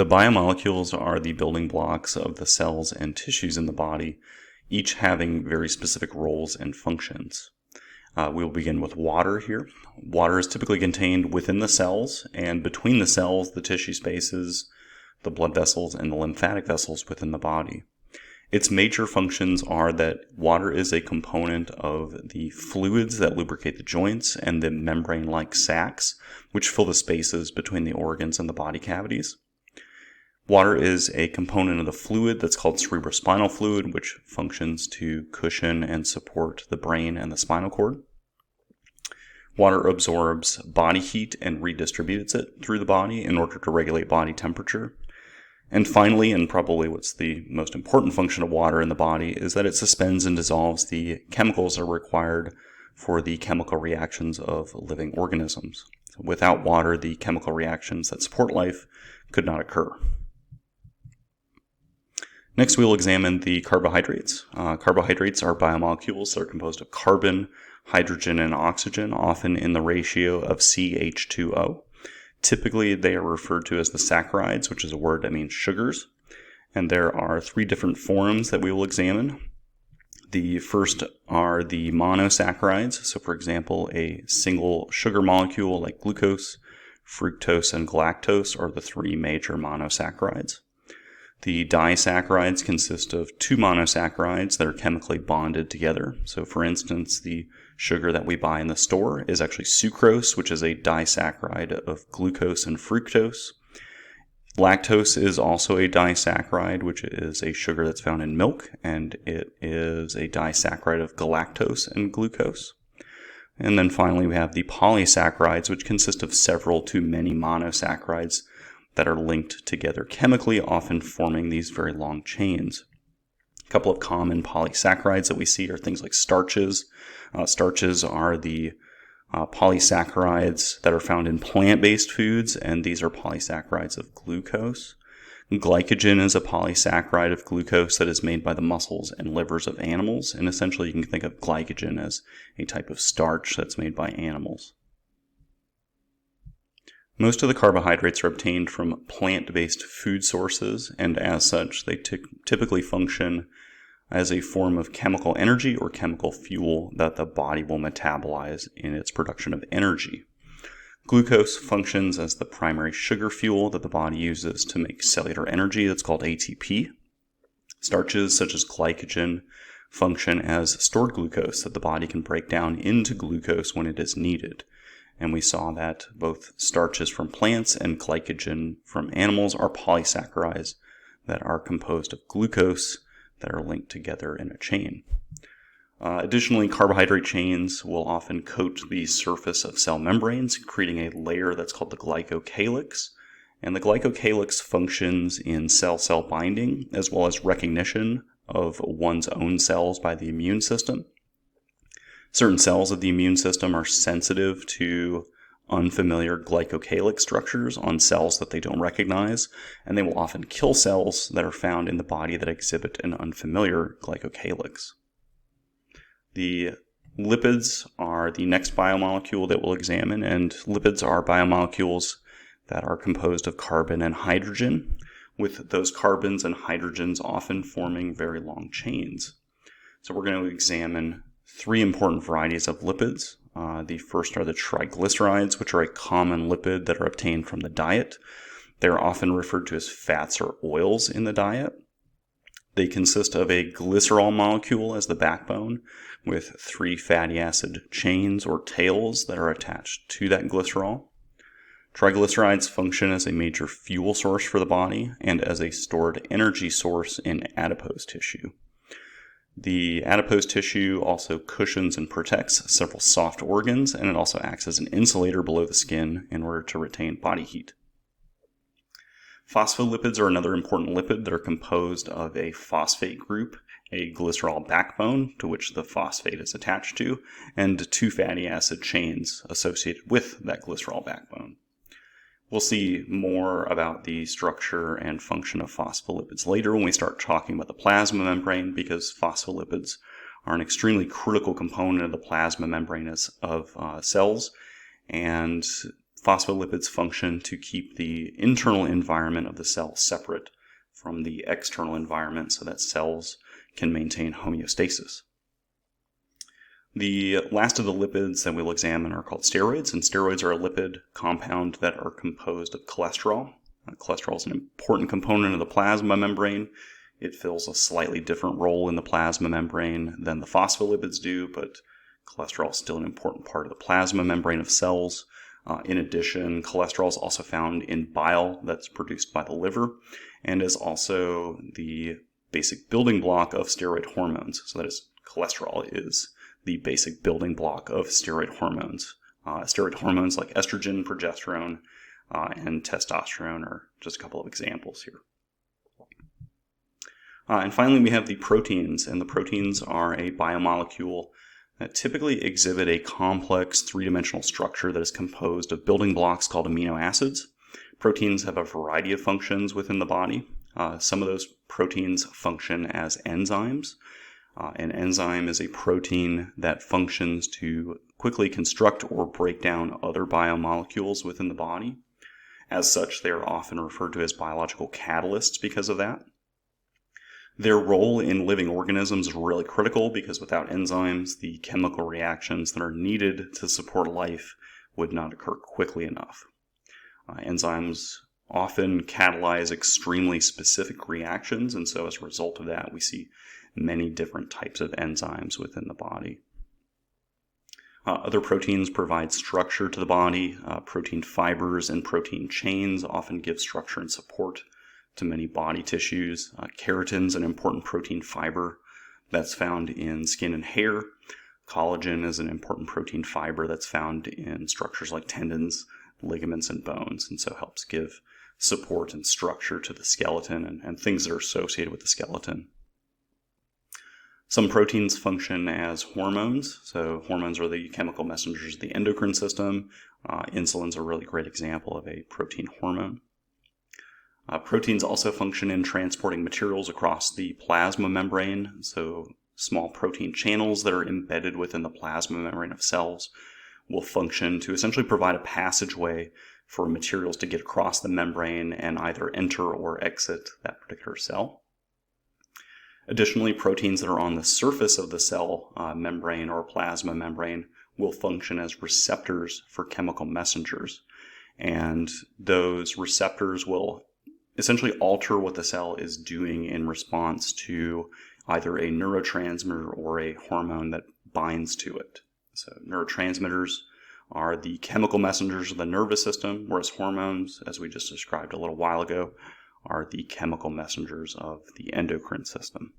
The biomolecules are the building blocks of the cells and tissues in the body, each having very specific roles and functions. We will begin with water here. Water is typically contained within the cells, and between the cells, the tissue spaces, the blood vessels, and the lymphatic vessels within the body. Its major functions are that water is a component of the fluids that lubricate the joints and the membrane-like sacs, which fill the spaces between the organs and the body cavities. Water is a component of the fluid that's called cerebrospinal fluid, which functions to cushion and support the brain and the spinal cord. Water absorbs body heat and redistributes it through the body in order to regulate body temperature. And finally, and probably what's the most important function of water in the body, is that it suspends and dissolves the chemicals that are required for the chemical reactions of living organisms. So without water, the chemical reactions that support life could not occur. Next, we will examine the carbohydrates. Carbohydrates are biomolecules that are composed of carbon, hydrogen, and oxygen, often in the ratio of CH2O. Typically, they are referred to as the saccharides, which is a word that means sugars. And there are three different forms that we will examine. The first are the monosaccharides. So, for example, a single sugar molecule like glucose, fructose, and galactose are the three major monosaccharides. The disaccharides consist of two monosaccharides that are chemically bonded together. So, for instance, the sugar that we buy in the store is actually sucrose, which is a disaccharide of glucose and fructose. Lactose is also a disaccharide, which is a sugar that's found in milk, and it is a disaccharide of galactose and glucose. And then finally, we have the polysaccharides, which consist of several to many monosaccharides that are linked together chemically, often forming these very long chains. A couple of common polysaccharides that we see are things like starches. Starches are the polysaccharides that are found in plant-based foods, and these are polysaccharides of glucose. Glycogen is a polysaccharide of glucose that is made by the muscles and livers of animals, and essentially you can think of glycogen as a type of starch that's made by animals. Most of the carbohydrates are obtained from plant-based food sources, and as such, they typically function as a form of chemical energy or chemical fuel that the body will metabolize in its production of energy. Glucose functions as the primary sugar fuel that the body uses to make cellular energy that's called ATP. Starches such as glycogen function as stored glucose that the body can break down into glucose when it is needed. And we saw that both starches from plants and glycogen from animals are polysaccharides that are composed of glucose that are linked together in a chain. Additionally, carbohydrate chains will often coat the surface of cell membranes, creating a layer that's called the glycocalyx. And the glycocalyx functions in cell-cell binding, as well as recognition of one's own cells by the immune system. Certain cells of the immune system are sensitive to unfamiliar glycocalyx structures on cells that they don't recognize, and they will often kill cells that are found in the body that exhibit an unfamiliar glycocalyx. The lipids are the next biomolecule that we'll examine, and lipids are biomolecules that are composed of carbon and hydrogen, with those carbons and hydrogens often forming very long chains. So we're going to examine three important varieties of lipids. The first are the triglycerides, which are a common lipid that are obtained from the diet. They're often referred to as fats or oils in the diet. They consist of a glycerol molecule as the backbone, with three fatty acid chains or tails that are attached to that glycerol. Triglycerides function as a major fuel source for the body and as a stored energy source in adipose tissue. The adipose tissue also cushions and protects several soft organs, and it also acts as an insulator below the skin in order to retain body heat. Phospholipids are another important lipid that are composed of a phosphate group, a glycerol backbone to which the phosphate is attached to, and two fatty acid chains associated with that glycerol backbone. We'll see more about the structure and function of phospholipids later when we start talking about the plasma membrane, because phospholipids are an extremely critical component of the plasma membrane of cells, and Phospholipids function to keep the internal environment of the cell separate from the external environment so that cells can maintain homeostasis. The last of the lipids that we'll examine are called steroids, and steroids are a lipid compound that are composed of cholesterol. Cholesterol is an important component of the plasma membrane. It fills a slightly different role in the plasma membrane than the phospholipids do, but cholesterol is still an important part of the plasma membrane of cells. In addition, cholesterol is also found in bile that's produced by the liver and is also the basic building block of steroid hormones. So that is, cholesterol is the basic building block of steroid hormones. Steroid hormones like estrogen, progesterone, and testosterone are just a couple of examples here. And finally, we have the proteins, and the proteins are a biomolecule that typically exhibit a complex three-dimensional structure that is composed of building blocks called amino acids. Proteins have a variety of functions within the body. Some of those proteins function as enzymes. An enzyme is a protein that functions to quickly construct or break down other biomolecules within the body. As such, they are often referred to as biological catalysts because of that. Their role in living organisms is really critical because without enzymes, the chemical reactions that are needed to support life would not occur quickly enough. Enzymes often catalyze extremely specific reactions, and so as a result of that, we see many different types of enzymes within the body. Other proteins provide structure to the body. Protein fibers and protein chains often give structure and support to many body tissues. Keratin is an important protein fiber that's found in skin and hair. Collagen is an important protein fiber that's found in structures like tendons, ligaments, and bones, and so helps give support and structure to the skeleton and things that are associated with the skeleton. Some proteins function as hormones. So hormones are the chemical messengers of the endocrine system. Insulin is a really great example of a protein hormone. Proteins also function in transporting materials across the plasma membrane. So small protein channels that are embedded within the plasma membrane of cells will function to essentially provide a passageway for materials to get across the membrane and either enter or exit that particular cell. Additionally, proteins that are on the surface of the cell membrane or plasma membrane will function as receptors for chemical messengers. And those receptors will essentially alter what the cell is doing in response to either a neurotransmitter or a hormone that binds to it. So neurotransmitters are the chemical messengers of the nervous system, whereas hormones, as we just described a little while ago, are the chemical messengers of the endocrine system.